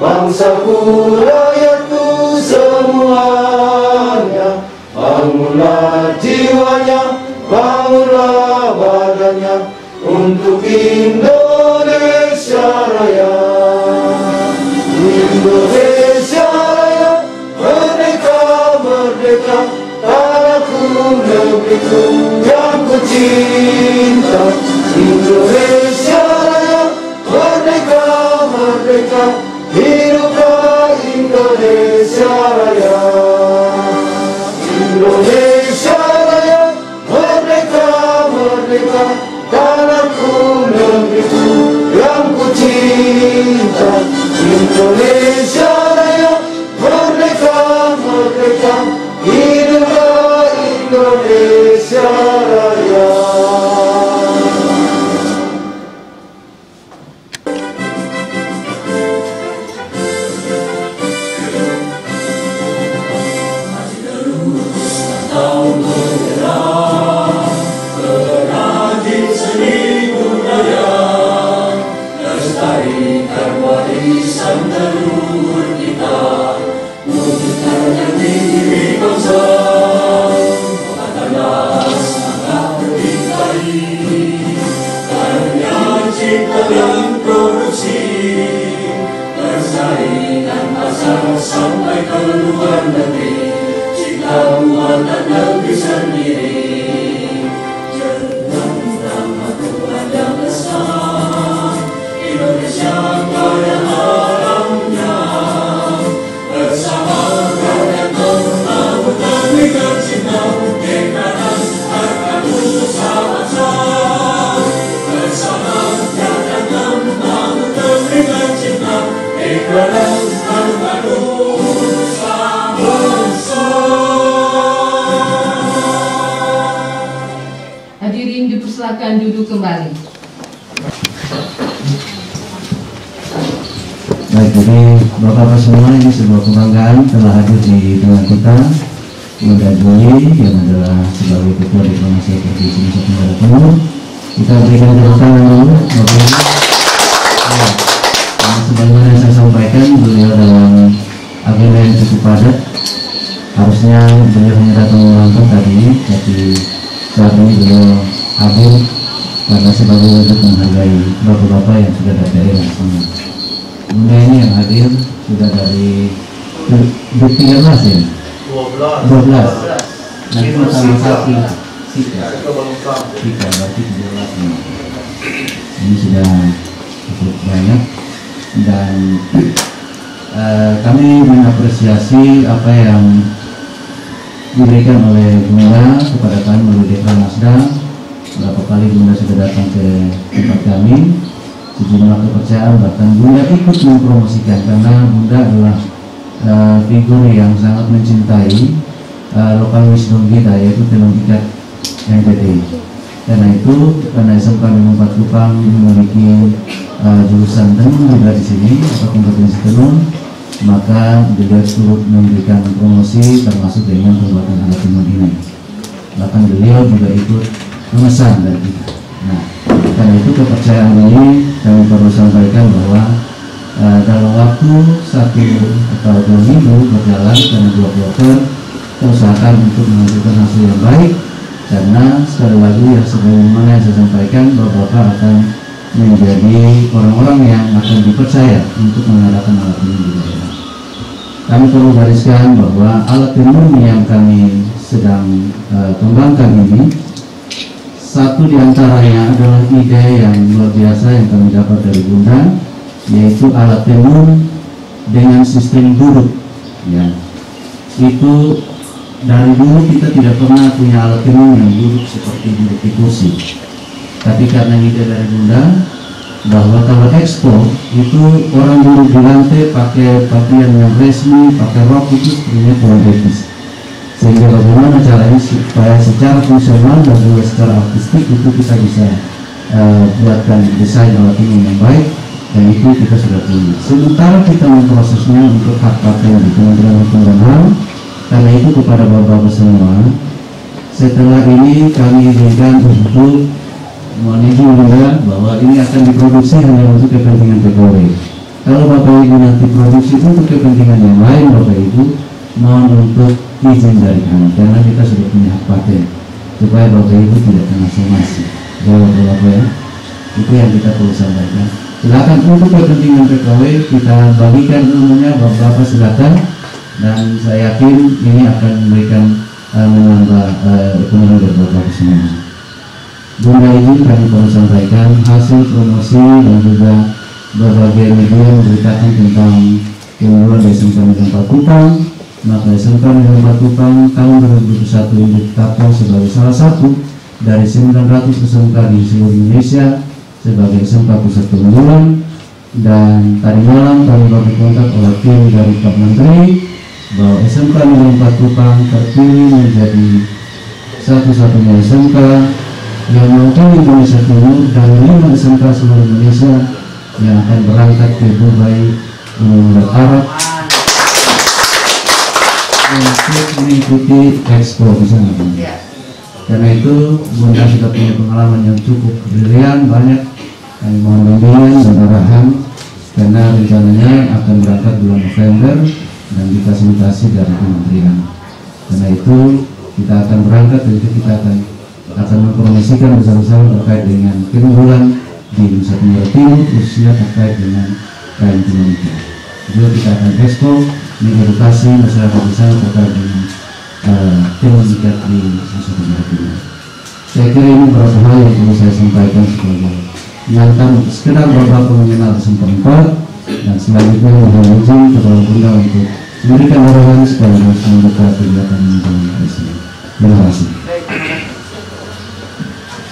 bangsaku, rakyatku semuanya. Bangunlah jiwanya, bangunlah badannya untuk Indonesia Raya. Indonesia Raya, merdeka, merdeka, tanahku, negeriku yang ku cinta. Indonesia Raya, merdeka, merdeka, hiduplah Indonesia Raya. Indonesia Raya, merdeka, merdeka, tanahku, negeriku yang ku cinta. Indonesia Raya, merdeka, merdeka, hiduplah Indonesia Raya. Sampai ke luar negeri, jika buatan negeri sendiri. Jangan nama Tuhan yang besar, Indonesia pada alamnya. Bersama rakyat membangun negeri tercinta, deklarasi akan bersama-sama. Bersama rakyat membangun negeri tercinta, deklarasi Hadirin dipersilakan duduk kembali. Baik, jadi Bapak-Bapak semua, ini sebuah kebanggaan telah hadir di tengah kita. Bunda Juli yang adalah sebagai Ketua Diplomasi Provinsi Nusa Tenggara Timur. Kita berikan tepuk tangan dulu, Bapak Ibu. Sebagaimana yang saya sampaikan, beliau dalam agenda yang cukup padat. Harusnya beliau hanya datang menonton tadi, tapi saat ini beliau hadir karena sebagai wujud menghargai bapak-bapak yang sudah dari daerah semua. Bunda ini yang hadir sudah dari 13 ya? 12. Nanti tambah satu Sika, berarti 17 nih. Ini sudah cukup banyak dan kami mengapresiasi apa yang diberikan oleh Bunda kepada kami melalui Dekranasda. Berapa kali Bunda sudah datang ke tempat kami, sejumlah kepercayaan, bahkan Bunda ikut mempromosikan karena Bunda adalah figur yang sangat mencintai lokal wisdom kita, yaitu tenun ikat NTT. Karena itu, karena SMK Negeri 4 Kupang memiliki jurusan tenun juga di sini atau kompetensi tenun, maka beliau turut memberikan promosi termasuk dengan pembuatan alat tenun ini. Bahkan beliau juga ikut memesan dari kita. Nah, karena itu kepercayaan ini kami perlu sampaikan bahwa dalam waktu 1 atau 2 minggu berjalan karena 2 quarter, kita usahakan untuk menghasilkan hasil yang baik. Karena sekali lagi yang sebagaimana yang saya sampaikan, Bapak akan menjadi orang-orang yang akan dipercaya untuk mengadakan alat tenun di daerah. Kami perlu gariskan bahwa alat tenun yang kami sedang kembangkan ini, satu diantaranya adalah ide yang luar biasa yang kami dapat dari Bunda, yaitu alat tenun dengan sistem duduk. Ya, itu dari dulu kita tidak pernah punya alat tenun yang duduk seperti duduk di kursi. Tapi karena ide dari Bunda bahwa kalau ekspor itu orang duduk di lantai pakai pakaian yang resmi, pakai rok, itu sebenarnya kurang etis. Sehingga bagaimana caranya supaya secara fungsional dan juga secara artistik itu kita bisa buatkan desain alat tenun yang baik, dan itu kita sudah punya. Sementara kita memprosesnya untuk hak paten di Kementerian Hukum dan HAM. Karena itu kepada bapak-bapak semua, setelah ini kami izinkan untuk mohon izin juga bahwa ini akan diproduksi hanya untuk kepentingan TKW. Kalau Bapak Ibu nanti produksi untuk kepentingan yang lain, Bapak Ibu mohon untuk izin dari kami, karena kita sudah punya hak paten, supaya Bapak Ibu tidak kena somasi. Jawab Bapak ya, itu yang kita perlu sampaikan. Silakan untuk kepentingan PKW kita bagikan ilmunya, Bapak silakan, dan saya yakin ini akan memberikan menambah ekonomi dari Bapak semuanya. Bunda izin kami perlu sampaikan hasil promosi dan juga berbagai media memberitakan tentang keunggulan SMK Negeri 4 Kupang. Maka SMK Negeri 4 Kupang tahun 2021 ini ditetapkan sebagai salah satu dari 900 SMK di seluruh Indonesia sebagai SMK pusat keunggulan. Dan tadi malam kami baru kontak oleh tim dari Pak Menteri bahwa SMK Negeri 4 Kupang terpilih menjadi satu-satunya SMK yang mewakili Indonesia Timur dari 5 SMK seluruh Indonesia yang akan berangkat ke Dubai, Uni Arab untuk mengikuti Expo di sana. Karena itu Bunda sudah punya pengalaman yang cukup brilian, banyak. Kami mohon bimbingan dan arahan karena rencananya akan berangkat bulan November dan difasilitasi dari kementerian. Karena itu kita akan berangkat dan kita akan mempromosikan bersama-sama terkait dengan keunggulan di Nusa Tenggara Timur, khususnya terkait dengan kain tenun. Juga kita akan expo mengedukasi masyarakat di sana terkait dengan tenun ikat di Nusa Tenggara Timur. Saya kira ini beberapa hal yang perlu saya sampaikan sebagai pengantar sekedar beberapa mengenal SMK 4, dan selanjutnya mohon izin kepada Bunda untuk memberikan arahan sekaligus membuka kegiatan ini. Terima kasih.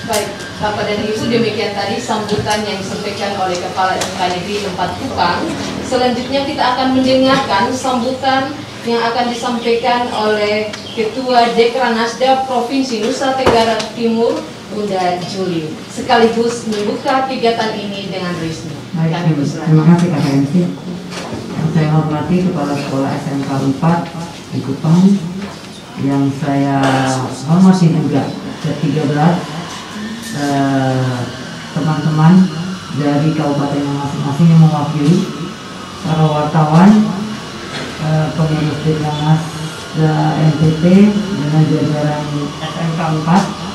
Baik, Bapak dan Ibu, demikian tadi sambutan yang disampaikan oleh Kepala SMK Negeri 4 Kupang. Selanjutnya kita akan mendengarkan sambutan yang akan disampaikan oleh Ketua Dekranasda Provinsi Nusa Tenggara Timur, Bunda Juli, sekaligus membuka kegiatan ini dengan resmi. Baik, terima kasih Kak MC. Yang saya hormati Kepala Sekolah SMK 4 di Kupang, yang saya hormati juga ke-13 teman-teman dari kabupaten masing-masing yang mewakili, para wartawan, pengurus Dekranasda NTT dengan jajaran SMK 4.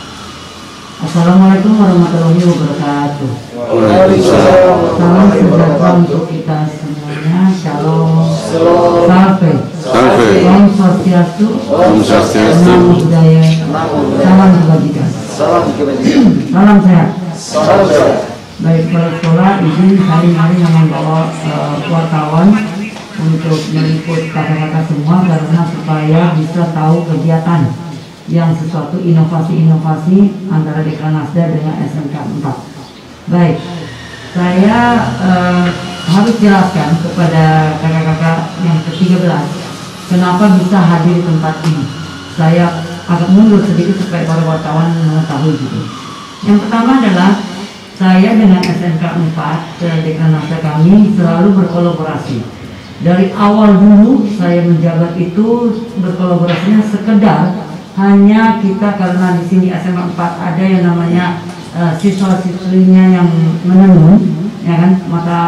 Assalamualaikum warahmatullahi wabarakatuh. Salam sejahtera untuk kita semuanya. Shalom. Salve. Om Swastiastu. Namo Buddhaya. Salam kebajikan. Salam sehat. Baik, kepala sekolah, izin hari yang membawa wartawan untuk meliput kakak-kakak semua karena supaya bisa tahu kegiatan yang sesuatu inovasi-inovasi antara Dekranasda dengan SMK 4. Baik, saya harus jelaskan kepada kakak-kakak yang ke-13 kenapa bisa hadir di tempat ini. Saya agak mundur sedikit supaya para wartawan mengetahui gitu. Yang pertama adalah saya dengan SMK 4 Dekranasda kami selalu berkolaborasi. Dari awal dulu saya menjabat itu berkolaborasinya sekedar hanya kita, karena di sini SMK 4 ada yang namanya siswa-siswinya yang menenun, ya kan, mata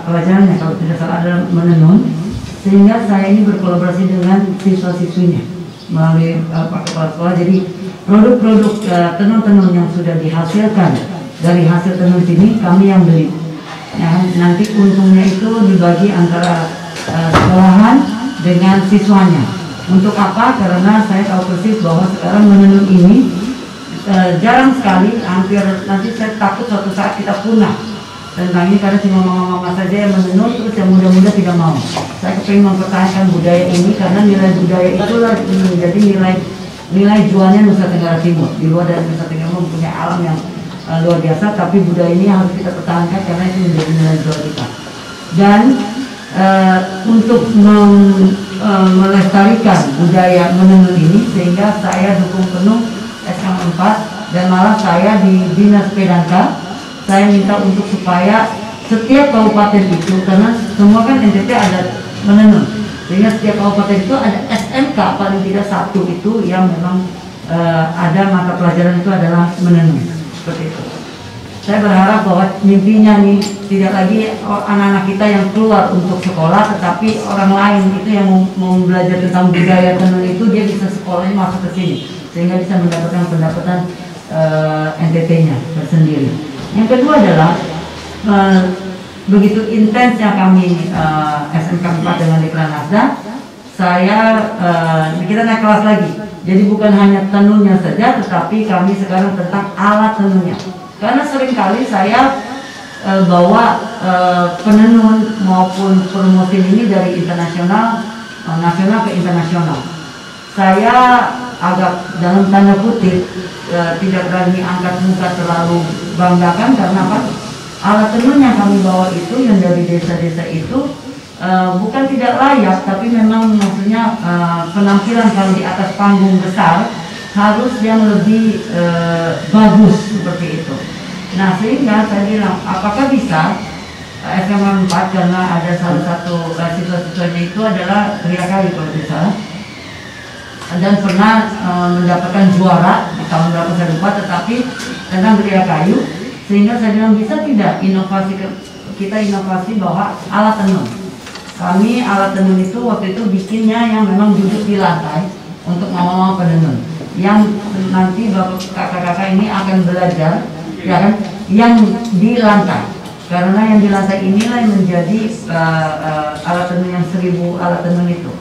pelajarannya kalau tidak salah ada menenun, sehingga saya ini berkolaborasi dengan siswa-siswinya melalui Pak Kepala Sekolah. Jadi produk-produk tenun-tenun yang sudah dihasilkan dari hasil tenun ini kami yang beli, ya kan? Nanti untungnya itu dibagi antara sekolahan dengan siswanya. Untuk apa? Karena saya tahu persis bahwa sekarang menenun ini jarang sekali, hampir nanti saya takut suatu saat kita punah tentang ini, karena cuma mama-mama saja yang menenun, terus yang muda-muda tidak mau. Saya ingin mempertahankan budaya ini karena nilai budaya itulah menjadi nilai jualnya Nusa Tenggara Timur. Di luar dari Nusa Tenggara Timur mempunyai alam yang luar biasa, tapi budaya ini harus kita pertahankan karena itu menjadi nilai jual kita. Dan untuk melestarikan budaya menenun ini, sehingga saya dukung penuh SMK 4 dan malah saya di Dinas Pedanka saya minta untuk supaya setiap kabupaten itu, karena semua kan NTT ada menenun, sehingga setiap kabupaten itu ada SMK paling tidak satu itu yang memang ada mata pelajaran itu adalah menenun, seperti itu. saya berharap bahwa mimpinya nih tidak lagi anak-anak kita yang keluar untuk sekolah, tetapi orang lain itu yang mau belajar tentang budaya tenun itu dia bisa sekolahnya masuk ke sini sehingga bisa mendapatkan pendapatan NTT-nya tersendiri. Yang kedua adalah begitu intensnya kami SMK 4 dengan Dekran Nasda, kita naik kelas lagi. Jadi bukan hanya tenunnya saja, tetapi kami sekarang tentang alat tenunnya. Karena seringkali saya bawa penenun maupun promosi ini dari internasional, nasional ke internasional. Saya agak dalam tanda kutip tidak berani angkat muka terlalu banggakan karena apa? Alat tenun yang kami bawa itu yang dari desa-desa itu bukan tidak layak, tapi memang maksudnya penampilan kalau di atas panggung besar harus yang lebih bagus seperti itu. Nah sehingga saya bilang apakah bisa SMA 4 karena ada salah satu siswa-siswanya itu adalah Gria Kayu kalau tidak salah, dan pernah mendapatkan juara di tahun berapa saya lupa, tetapi tentang Gria Kayu, sehingga saya bilang bisa tidak kita inovasi bahwa alat tenun. Kami alat tenun itu waktu itu bikinnya yang memang duduk di lantai untuk mama-mama penenun, yang nanti bapak kakak-kakak ini akan belajar ya kan yang di lantai, karena yang di lantai inilah yang menjadi alat tenun yang 1000 alat tenun itu.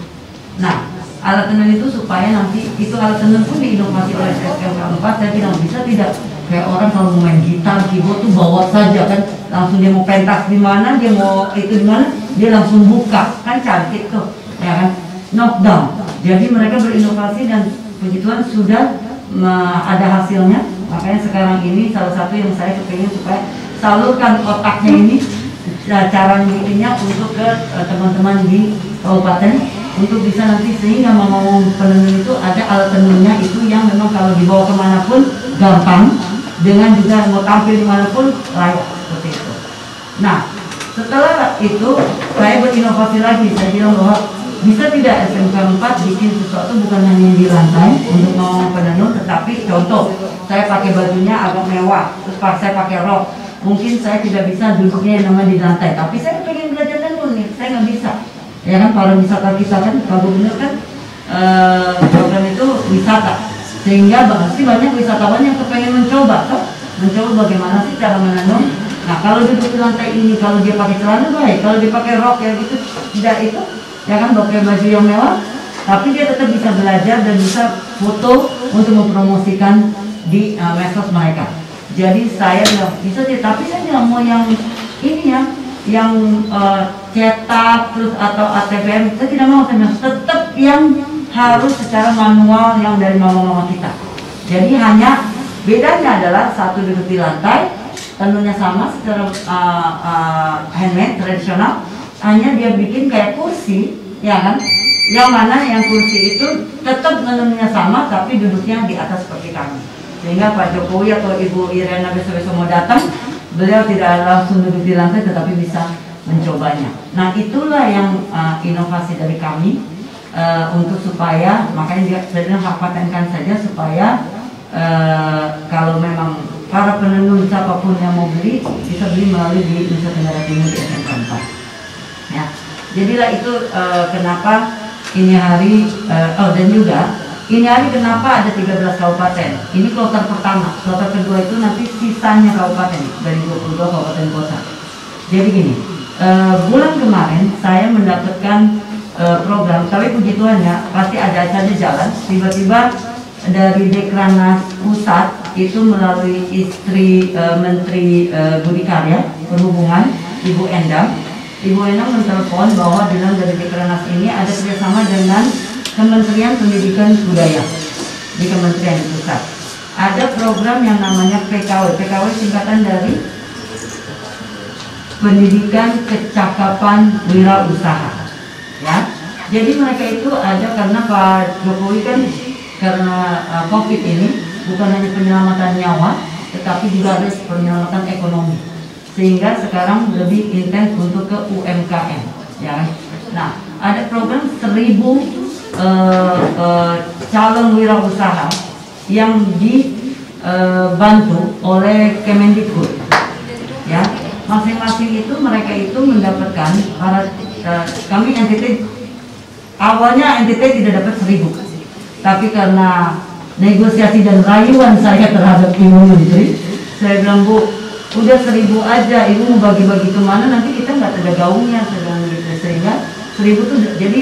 Nah alat tenun itu supaya nanti itu alat tenun pun diinovasi oleh SMK 4. Saya bilang bisa tidak kayak orang kalau mau main gitar, keyboard tuh bawa saja kan, langsung dia mau pentas di mana, dia mau itu di mana, dia langsung buka, kan cantik tuh, ya kan, knockdown. Jadi mereka berinovasi dan puji Tuhan sudah ada hasilnya. Makanya sekarang ini salah satu yang saya kepingin supaya salurkan otaknya ini, cara bikinnya untuk ke teman-teman di kabupaten, untuk bisa nanti sehingga mau penenun itu ada alat tenunnya itu yang memang kalau dibawa kemanapun gampang, dengan juga mau tampil dimanapun layak seperti itu. Nah setelah itu saya berinovasi lagi, saya bilang bahwa bisa tidak SMK 4 bikin sesuatu bukan hanya di lantai untuk mau penenun, tetapi contoh saya pakai bajunya agak mewah, terus saya pakai rok, mungkin saya tidak bisa duduknya yang namanya di lantai, tapi saya pengen belajar tenun nih, saya nggak bisa. Ya kan kalau wisata kita kan, kalau bener kan program itu wisata, sehingga pasti banyak wisatawan yang kepengen mencoba bagaimana sih cara menenun. Nah kalau duduk di lantai ini, kalau dia pakai celana baik, kalau dia pakai rok ya gitu tidak itu, ya kan pakai baju yang mewah, tapi dia tetap bisa belajar dan bisa foto untuk mempromosikan di medsos mereka. Jadi saya bilang bisa sih, tapi saya nggak mau yang ini ya, yang cetak terus atau ATM, saya tidak mau, tetap yang harus secara manual yang dari mama-mama kita. Jadi hanya bedanya adalah satu duduk di lantai, tenunnya sama secara handmade tradisional, hanya dia bikin kayak kursi, ya kan? Yang mana yang kursi itu tetap tenunnya sama, tapi duduknya di atas seperti kami. Sehingga Pak Jokowi atau Ibu Irena besok-besok mau datang, beliau tidak langsung duduk di lantai tetapi bisa mencobanya. Nah itulah yang inovasi dari kami untuk supaya, makanya saya bilang patenkan saja supaya kalau memang para penenun siapapun yang mau beli bisa beli melalui di Nusa Tenggara Timur di SMK 4. Ya, jadilah itu kenapa ini hari dan juga ini hari kenapa ada 13 kabupaten. Ini kloter pertama, kloter kedua itu nanti sisanya kabupaten dari 22 kabupaten kota. Jadi gini, bulan kemarin saya mendapatkan program, tapi puji Tuhan ya, pasti ada saja jalan. Tiba-tiba dari Dekrannas Pusat itu melalui istri Menteri Budi Karya Perhubungan, Ibu Endang mentelepon bahwa bilang dari Dekrannas ini ada kerjasama dengan Kementerian Pendidikan Budaya di Kementerian Pusat. Ada program yang namanya PKW. PKW singkatan dari Pendidikan Kecakapan Wirausaha. Ya, jadi mereka itu ada karena Pak Jokowi kan karena COVID ini bukan hanya penyelamatan nyawa, tetapi juga ada penyelamatan ekonomi. Sehingga sekarang lebih intens untuk ke UMKM. Ya, nah ada program 1000 calon wirausaha yang dibantu oleh Kemendikbud. Ya, masing-masing itu mereka itu mendapatkan kami NTT awalnya NTT tidak dapat 1.000, tapi karena negosiasi dan rayuan saya terhadap Ibu Menteri, saya bilang, Bu, udah 1.000 aja, Ibu mau bagi-bagi kemana, nanti kita nggak ada gaungnya, sehingga 1.000 tuh jadi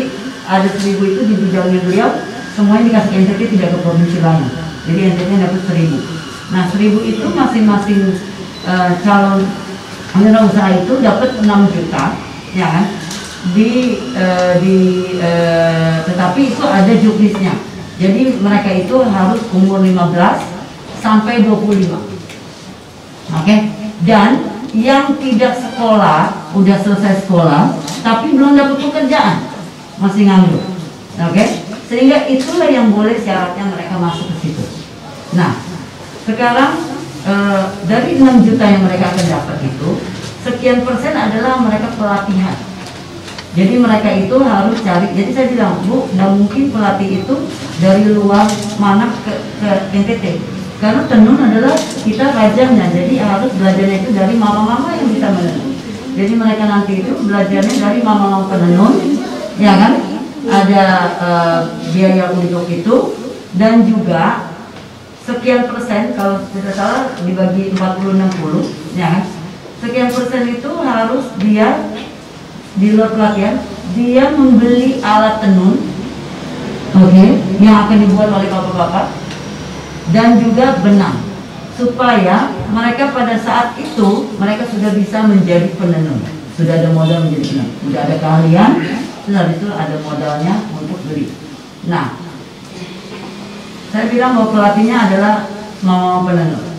ada 1.000 itu di bidangnya beliau, semuanya dikasih NTT, tidak ke provinsi lain, jadi NTT dapat 1.000. Nah 1.000 itu masing-masing calon wirausaha itu dapat 6 juta, ya kan? Tetapi itu ada juknisnya. Jadi mereka itu harus umur 15 sampai 25. Oke? Dan yang tidak sekolah, udah selesai sekolah, tapi belum dapat pekerjaan, masih nganggur. Oke? Sehingga itulah yang boleh syaratnya mereka masuk ke situ. Nah, sekarang dari 6 juta yang mereka akan dapat itu, sekian persen adalah mereka pelatihan. Jadi mereka itu harus cari. Jadi saya bilang, Bu, nggak mungkin pelatih itu dari luar mana ke NTT, karena tenun adalah kita rajanya. Jadi harus belajarnya itu dari mama-mama yang bisa menenun. Jadi mereka nanti itu belajarnya dari mama-mama penenun, ya kan? Ada biaya untuk itu, dan juga sekian persen, kalau tidak salah dibagi 40-60, ya kan? Sekian persen itu harus dia di luar pelatihan, dia membeli alat tenun, oke, yang akan dibuat oleh bapak-bapak, dan juga benang, supaya mereka pada saat itu mereka sudah bisa menjadi penenun, sudah ada modal menjadi penenun, sudah ada keahlian, terus habis itu ada modalnya untuk beli. Nah, saya bilang bahwa pelatihnya adalah mau penenun.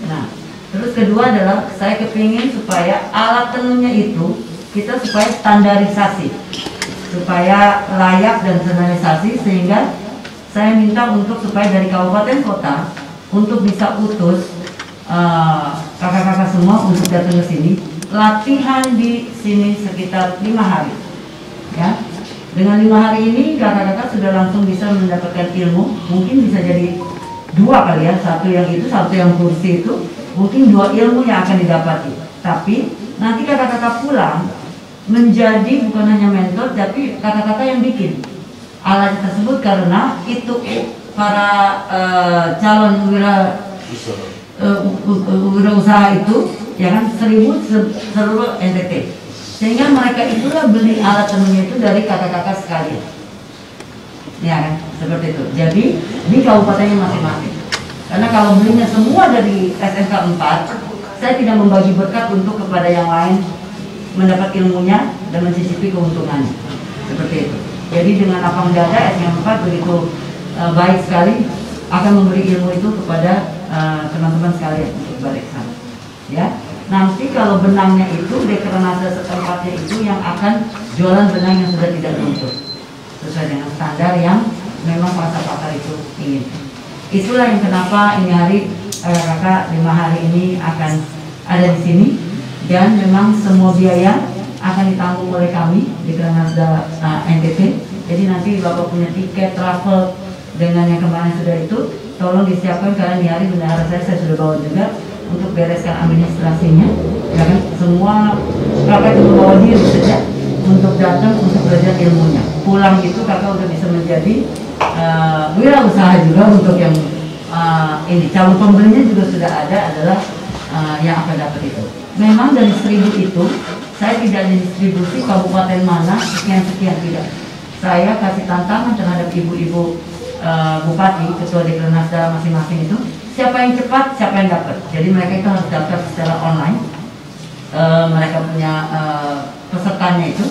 Nah, terus kedua adalah saya kepingin supaya alat tenunnya itu kita supaya standarisasi, supaya layak dan standarisasi, sehingga saya minta untuk supaya dari kabupaten kota untuk bisa utus kakak-kakak semua untuk datang ke sini, latihan di sini sekitar 5 hari. Ya. Dengan 5 hari ini kakak-kakak sudah langsung bisa mendapatkan ilmu, mungkin bisa jadi 2 kali ya, satu yang kursi itu, mungkin 2 ilmu yang akan didapati. Tapi nanti kakak-kakak pulang menjadi bukan hanya mentor, tapi kakak-kakak yang bikin alat tersebut, karena itu para calon wirausaha itu, ya kan, 1.000 seluruh NTT. Sehingga mereka itulah beli alat tenunnya itu dari kakak-kakak sekalian, ya kan, seperti itu. Jadi di kabupatennya masing-masing. Karena kalau belinya semua dari SMK 4, saya tidak membagi berkat untuk kepada yang lain mendapat ilmunya dan mencicipi keuntungannya, seperti itu. Jadi dengan lapang dada SMK 4 begitu baik sekali akan memberi ilmu itu kepada teman-teman sekalian untuk balik sana. Ya. Nanti kalau benangnya itu dekranase setempatnya itu yang akan jualan benang yang sudah tidak luntur sesuai dengan standar yang memang pasar-pasar itu ingin. Itulah yang kenapa ini hari kakak 5 hari ini akan ada di sini, dan memang semua biaya akan ditanggung oleh kami di Dekranasda NTT. Jadi nanti bapak punya tiket travel dengan yang kemarin sudah itu, tolong disiapkan, karena di hari bendahara saya sudah bawa juga untuk bereskan administrasinya, ya kan? Semua kakak itu bawa diri saja untuk datang untuk belajar ilmunya. Pulang itu kakak udah bisa menjadi wirausaha juga untuk yang ini. Calon pembelinya juga sudah ada, adalah yang akan dapat itu. Memang dari 1.000 itu saya tidak distribusi kabupaten mana sekian-sekian, tidak. Saya kasih tantangan terhadap ibu-ibu bupati, ketua Dekranasda masing-masing itu, siapa yang cepat, siapa yang dapat. Jadi mereka itu harus daftar secara online. Mereka punya pesertanya itu,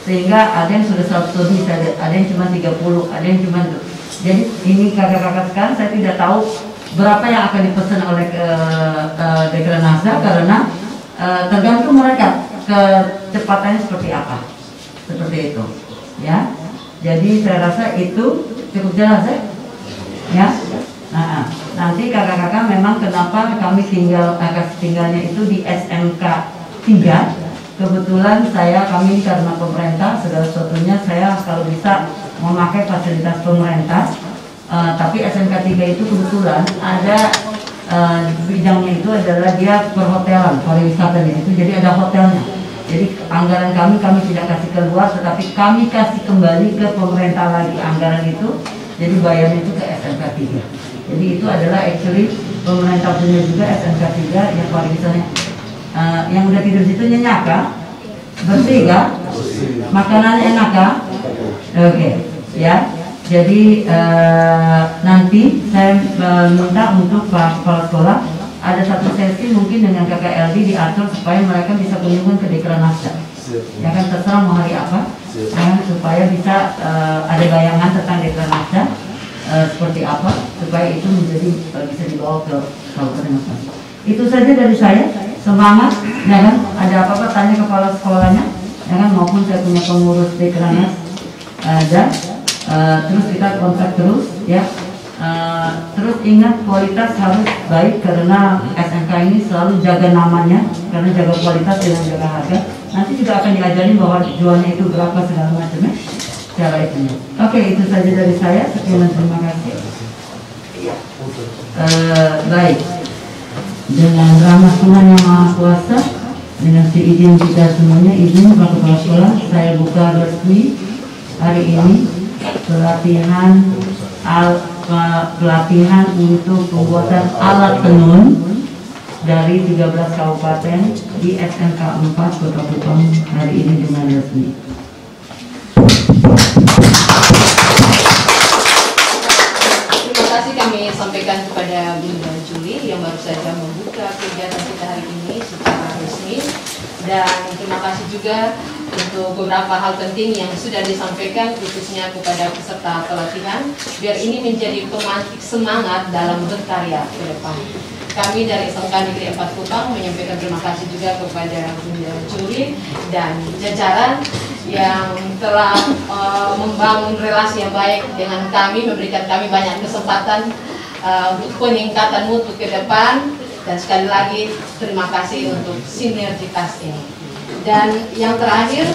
sehingga ada yang sudah 100 lebih, ada yang cuma 30, ada yang cuma itu. Jadi ini kakak-kakak sekarang saya tidak tahu berapa yang akan dipesan oleh Dekranasda, karena tergantung mereka kecepatannya seperti apa, seperti itu. Ya, jadi saya rasa itu cukup jelas ya. Nah, nanti kakak-kakak memang kenapa kami tinggalnya itu di SMK 3. Kebetulan kami karena pemerintah segala sesuatunya saya kalau bisa memakai fasilitas pemerintah. Tapi SMK 3 itu kebetulan ada bidangnya itu adalah dia perhotelan, pariwisata di situ. Jadi ada hotelnya. Jadi anggaran kami tidak kasih keluar, tetapi kami kasih kembali ke pemerintah lagi anggaran itu. Jadi bayarnya itu ke SMK 3. Jadi itu adalah actually pemerintah punya juga SMK 3 yang pariwisatanya. Yang udah tidur situ nyenyak kah? Bersih kah? Makanannya enak kah? Oke, ya. Jadi nanti saya minta untuk Pak Kepala Sekolah ada satu sesi mungkin dengan KKLD diatur supaya mereka bisa kunjungan ke Dekranasda. Ya kan, terserah mau hari apa, ya, supaya bisa ada bayangan tentang Dekranasda seperti apa, supaya itu menjadi bisa dibawa ke Kabupaten masing-masing. Itu saja dari saya. Semangat, ya kan? Ada apa-apa tanya kepala sekolahnya, ya kan? Maupun saya punya pengurus Dekranas ada. Terus kita kontak terus, ya. Terus ingat kualitas harus baik karena SMK ini selalu jaga namanya, karena jaga kualitas dengan jaga harga. Nanti juga akan diajarin bahwa jualnya itu berapa segala macamnya, cara itunya. Oke, itu saja dari saya. Sekian dan terima kasih. Baik. Dengan rahmat Tuhan Yang Maha Kuasa, dengan seizin kita semuanya, izin Pak Kepala Sekolah, saya buka resmi hari ini pelatihan untuk pembuatan alat tenun dari 13 kabupaten di SMK 4 Kota Kupang hari ini dengan resmi. Terima kasih kami sampaikan kepada Bunda Juli yang baru saja membuka kegiatan kita hari ini secara resmi, dan terima kasih juga untuk beberapa hal penting yang sudah disampaikan khususnya kepada peserta pelatihan biar ini menjadi pemantik semangat dalam berkarya ke depan. Kami dari SMK Negeri 4 Kupang menyampaikan terima kasih juga kepada Bunda Juli dan jajaran yang telah membangun relasi yang baik dengan kami, memberikan kami banyak kesempatan untuk peningkatan mutu ke depan, dan sekali lagi terima kasih untuk sinergitas ini. Dan yang terakhir,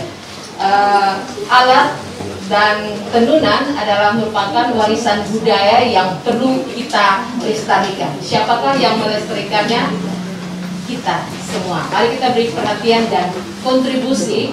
alat dan tenunan adalah merupakan warisan budaya yang perlu kita lestarikan. Siapakah yang melestarikannya? Kita semua. Mari kita beri perhatian dan kontribusi